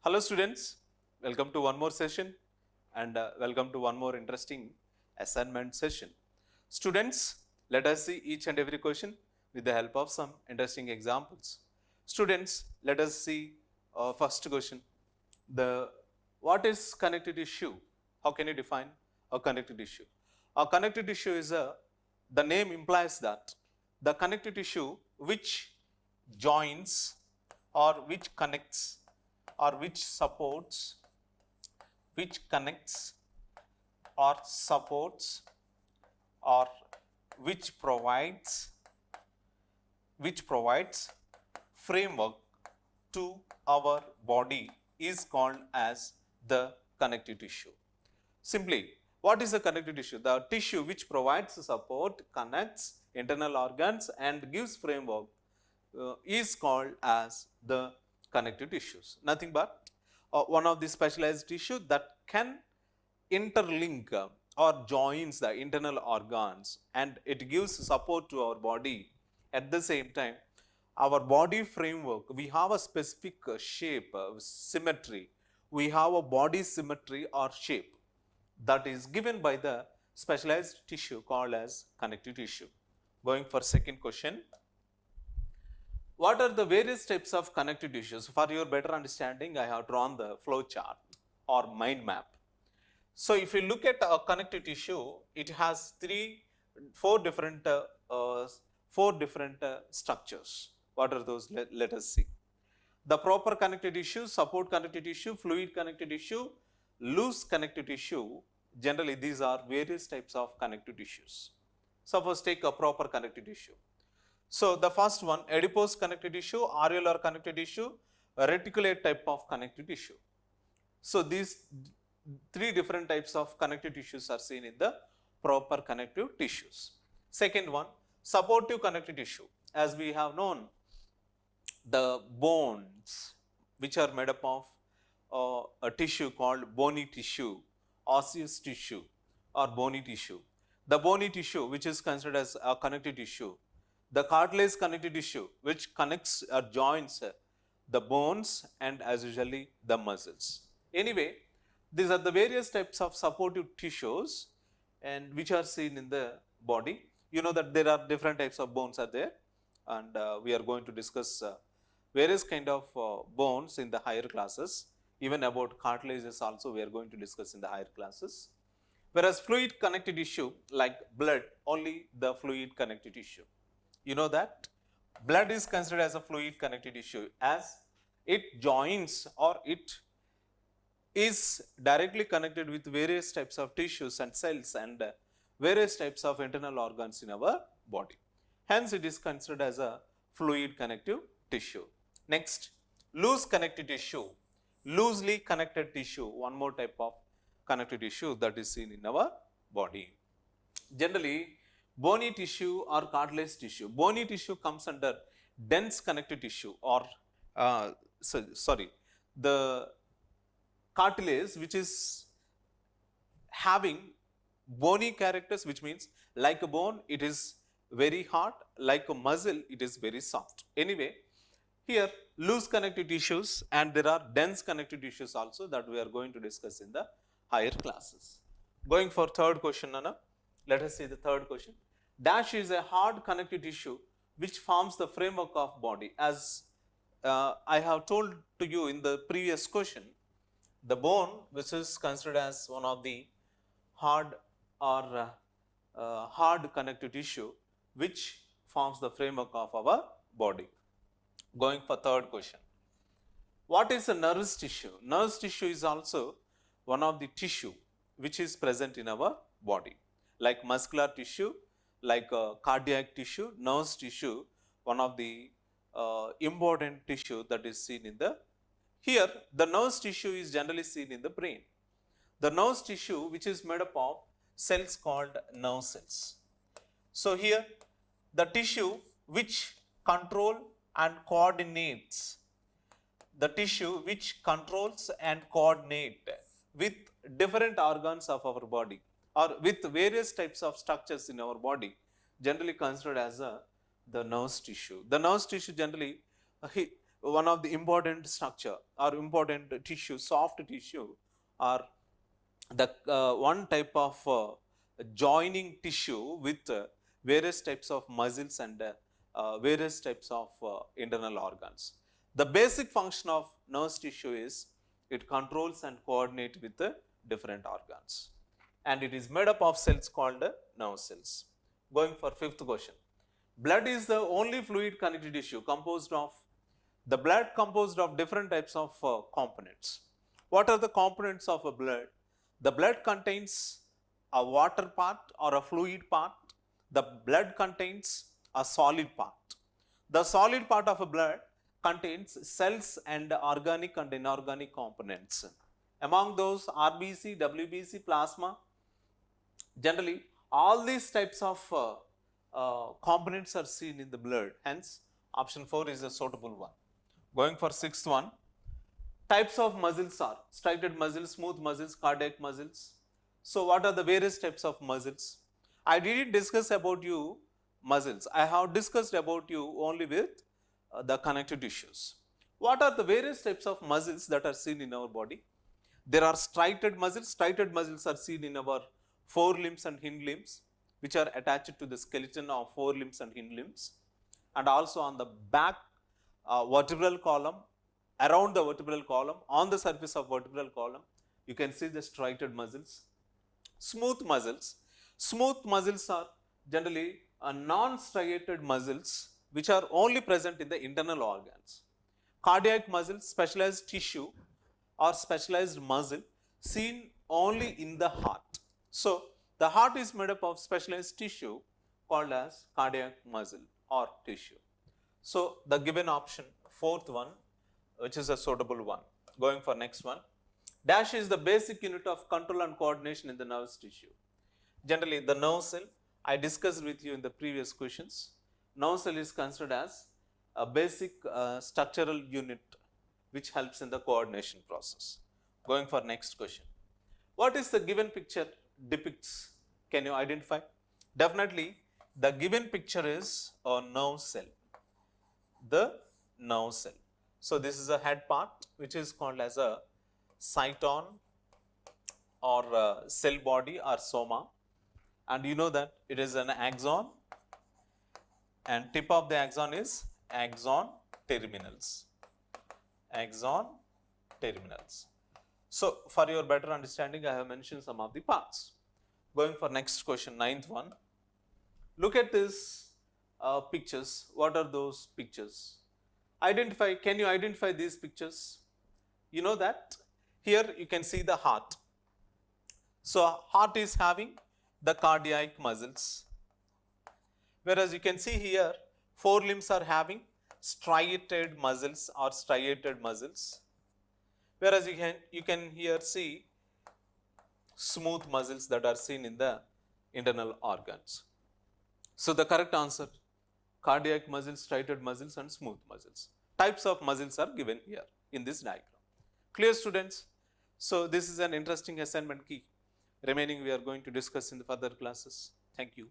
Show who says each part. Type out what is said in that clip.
Speaker 1: Hello students, welcome to one more session and welcome to one more interesting assignment session. Students, let us see each and every question with the help of some interesting examples. Students, let us see first question. What is connective tissue? How can you define a connective tissue? A connective tissue is the name implies that the connective tissue which joins or which connects or which supports, which connects or supports or which provides framework to our body is called as the connective tissue. Simply, what is the connective tissue? The tissue which provides support, connects internal organs and gives framework is called as the connective tissues. Nothing but one of the specialized tissue that can interlink or joins the internal organs and it gives support to our body. At the same time, our body framework, we have a specific shape, symmetry. We have a body symmetry or shape that is given by the specialized tissue called as connective tissue. Going for second question. What are the various types of connective tissues? For your better understanding, I have drawn the flow chart or mind map. So, if you look at a connective tissue, it has four different structures. What are those? Let us see. The proper connective tissue, support connective tissue, fluid connective tissue, loose connective tissue. Generally, these are various types of connective tissues. Suppose take a proper connective tissue. So, the first one, adipose connective tissue, areolar connective tissue, reticulate type of connective tissue. So, these three different types of connective tissues are seen in the proper connective tissues. Second one, supportive connective tissue. As we have known, the bones which are made up of a tissue called bony tissue, osseous tissue or bony tissue. The bony tissue which is considered as a connective tissue. The cartilage connective tissue which connects or joins the bones and as usually the muscles. Anyway, these are the various types of supportive tissues and which are seen in the body. You know that there are different types of bones are there and we are going to discuss various kind of bones in the higher classes. Even about cartilages also we are going to discuss in the higher classes. Whereas fluid connective tissue like blood, only the fluid connective tissue. You know that blood is considered as a fluid connective tissue as it joins or it is directly connected with various types of tissues and cells and various types of internal organs in our body. Hence, it is considered as a fluid connective tissue. Next, loose connective tissue, loosely connected tissue, one more type of connective tissue that is seen in our body. Generally, bony tissue or cartilage tissue. Bony tissue comes under dense connective tissue or the cartilage which is having bony characters, which means like a bone it is very hard, like a muscle it is very soft. Anyway, here loose connective tissues and there are dense connective tissues also that we are going to discuss in the higher classes. Going for third question, Nana. Let us see the third question. Dash is a hard connective tissue which forms the framework of body. As I have told to you in the previous question, the bone which is considered as one of the hard or hard connective tissue which forms the framework of our body. Going for third question. What is a nervous tissue? Nervous tissue is also one of the tissue which is present in our body, like muscular tissue, like cardiac tissue, nervous tissue, one of the important tissue that is seen in the here. The nervous tissue is generally seen in the brain. The nervous tissue which is made up of cells called nerve cells. So, here the tissue which control and coordinates, the tissue which controls and coordinate with different organs of our body or with various types of structures in our body, generally considered as the nervous tissue. The nervous tissue generally one of the important structure or important tissue, soft tissue, or the one type of joining tissue with various types of muscles and various types of internal organs. The basic function of nerve tissue is it controls and coordinates with the different organs, and it is made up of cells called nerve cells. Going for fifth question. Blood is the only fluid connective tissue composed of the blood composed of different types of components. What are the components of a blood? The blood contains a water part or a fluid part. The blood contains a solid part. The solid part of a blood contains cells and organic and inorganic components. Among those, RBC, WBC, plasma, generally all these types of components are seen in the blood. Hence, option 4 is a suitable one. Going for sixth one, types of muscles are striated muscles, smooth muscles, cardiac muscles. So, what are the various types of muscles? I didn't discuss about you muscles. I have discussed about you only with the connective tissues. What are the various types of muscles that are seen in our body? There are striated muscles. Striated muscles are seen in our forelimbs and hind limbs, which are attached to the skeleton of forelimbs and hind limbs, and also on the back vertebral column, around the vertebral column, on the surface of vertebral column, you can see the striated muscles. Smooth muscles. Smooth muscles are generally non-striated muscles which are only present in the internal organs. Cardiac muscles, specialized tissue or specialized muscle seen only in the heart. So, the heart is made up of specialized tissue called as cardiac muscle or tissue. So, the given option, fourth one, which is a suitable one. Going for next one. Dash is the basic unit of control and coordination in the nervous tissue. Generally, the nerve cell, I discussed with you in the previous questions. Nerve cell is considered as a basic structural unit which helps in the coordination process. Going for next question. What is the given picture depicts? Can you identify? Definitely, the given picture is a nerve cell. The nerve cell. So, this is a head part which is called as a cyton or cell body or soma, and you know that it is an axon, and tip of the axon is axon terminals. Axon terminals. So, for your better understanding, I have mentioned some of the parts. Going for next question, ninth one. Look at this pictures. What are those pictures? Identify, can you identify these pictures? You know that here you can see the heart. So, heart is having the cardiac muscles, whereas you can see here forelimbs are having striated muscles or striated muscles, whereas you can here see smooth muscles that are seen in the internal organs. So, the correct answer, cardiac muscles, striated muscles and smooth muscles. Types of muscles are given here in this diagram. Clear, students? So, this is an interesting assignment key. Remaining we are going to discuss in the further classes. Thank you.